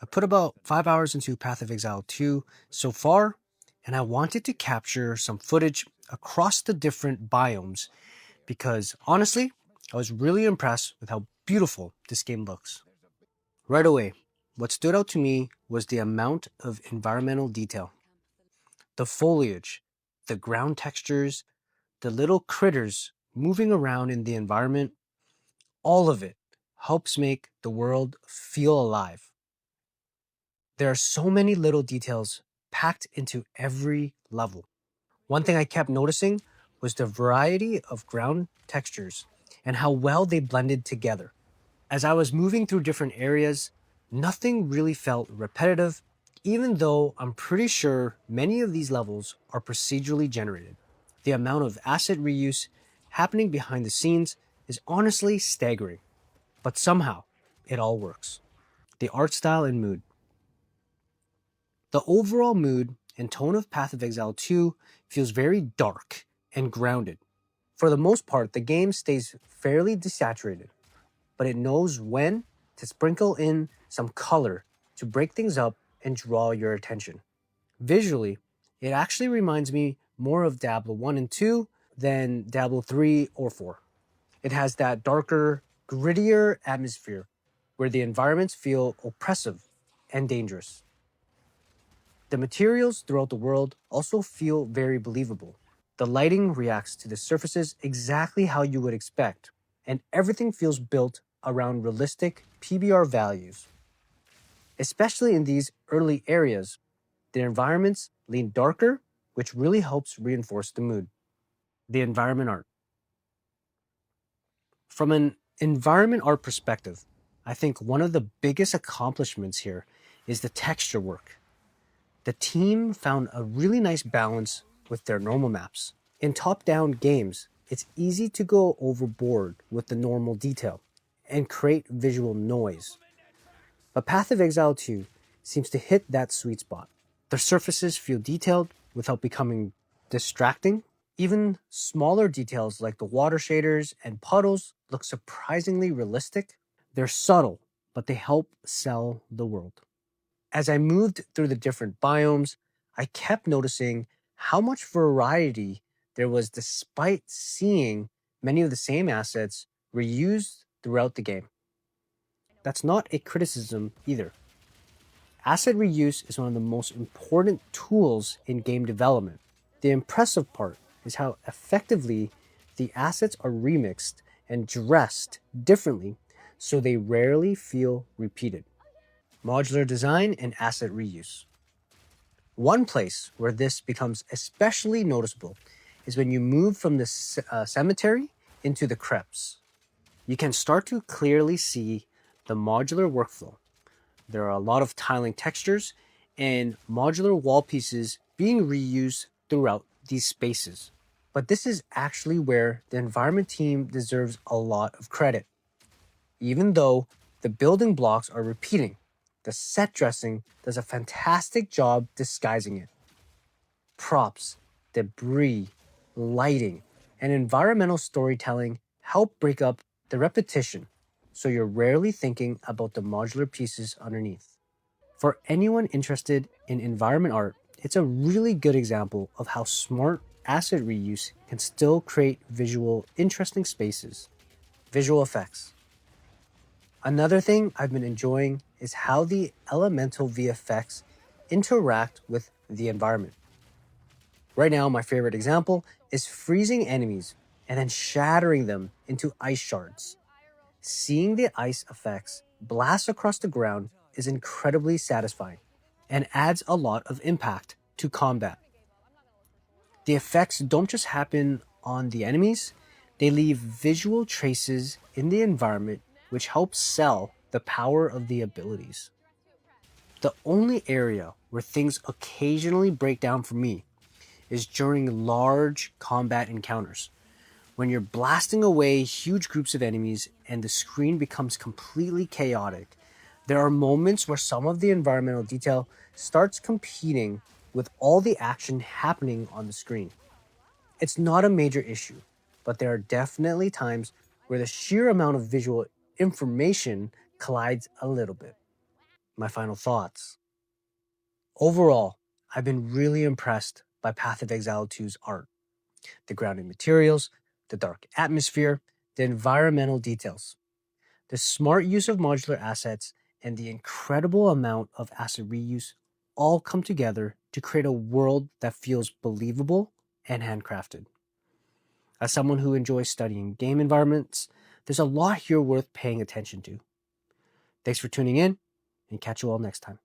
I put about 5 hours into Path of Exile 2 so far, and I wanted to capture some footage across the different biomes because honestly, I was really impressed with how beautiful this game looks. Right away, what stood out to me was the amount of environmental detail. The foliage, the ground textures, the little critters moving around in the environment, all of it helps make the world feel alive. There are so many little details packed into every level. One thing I kept noticing was the variety of ground textures and how well they blended together. As I was moving through different areas, nothing really felt repetitive, even though I'm pretty sure many of these levels are procedurally generated. The amount of asset reuse happening behind the scenes is honestly staggering, but somehow it all works. The art style and mood. The overall mood and tone of Path of Exile 2 feels very dark and grounded. For the most part, the game stays fairly desaturated, but it knows when to sprinkle in some color to break things up and draw your attention. Visually, it actually reminds me more of Diablo 1 and 2 than Diablo 3 or 4. It has that darker, grittier atmosphere where the environments feel oppressive and dangerous. The materials throughout the world also feel very believable. The lighting reacts to the surfaces exactly how you would expect, and everything feels built around realistic PBR values. Especially in these early areas, the environments lean darker, which really helps reinforce the mood. The environment art. From an environment art perspective, I think one of the biggest accomplishments here is the texture work. The team found a really nice balance with their normal maps. In top-down games, it's easy to go overboard with the normal detail and create visual noise. But Path of Exile 2 seems to hit that sweet spot. The surfaces feel detailed without becoming distracting. Even smaller details like the water shaders and puddles look surprisingly realistic. They're subtle, but they help sell the world. As I moved through the different biomes, I kept noticing how much variety there was despite seeing many of the same assets reused throughout the game. That's not a criticism either. Asset reuse is one of the most important tools in game development. The impressive part is how effectively the assets are remixed and dressed differently so they rarely feel repeated. Modular design and asset reuse. One place where this becomes especially noticeable is when you move from the cemetery into the crypts. You can start to clearly see the modular workflow. There are a lot of tiling textures and modular wall pieces being reused throughout these spaces. But this is actually where the environment team deserves a lot of credit. Even though the building blocks are repeating, the set dressing does a fantastic job disguising it. Props, debris, lighting, and environmental storytelling help break up the repetition, so you're rarely thinking about the modular pieces underneath. For anyone interested in environment art, it's a really good example of how smart asset reuse can still create visual, interesting spaces. Visual effects. Another thing I've been enjoying is how the elemental VFX interact with the environment. Right now, my favorite example is freezing enemies and then shattering them into ice shards. Seeing the ice effects blast across the ground is incredibly satisfying and adds a lot of impact to combat. The effects don't just happen on the enemies, they leave visual traces in the environment which helps sell the power of the abilities. The only area where things occasionally break down for me is during large combat encounters. When you're blasting away huge groups of enemies and the screen becomes completely chaotic, there are moments where some of the environmental detail starts competing with all the action happening on the screen. It's not a major issue, but there are definitely times where the sheer amount of visual information collides a little bit. My final thoughts. Overall, I've been really impressed by Path of Exile 2's art, the grounded materials, the dark atmosphere, the environmental details, the smart use of modular assets, and the incredible amount of asset reuse all come together to create a world that feels believable and handcrafted. As someone who enjoys studying game environments, there's a lot here worth paying attention to. Thanks for tuning in, and catch you all next time.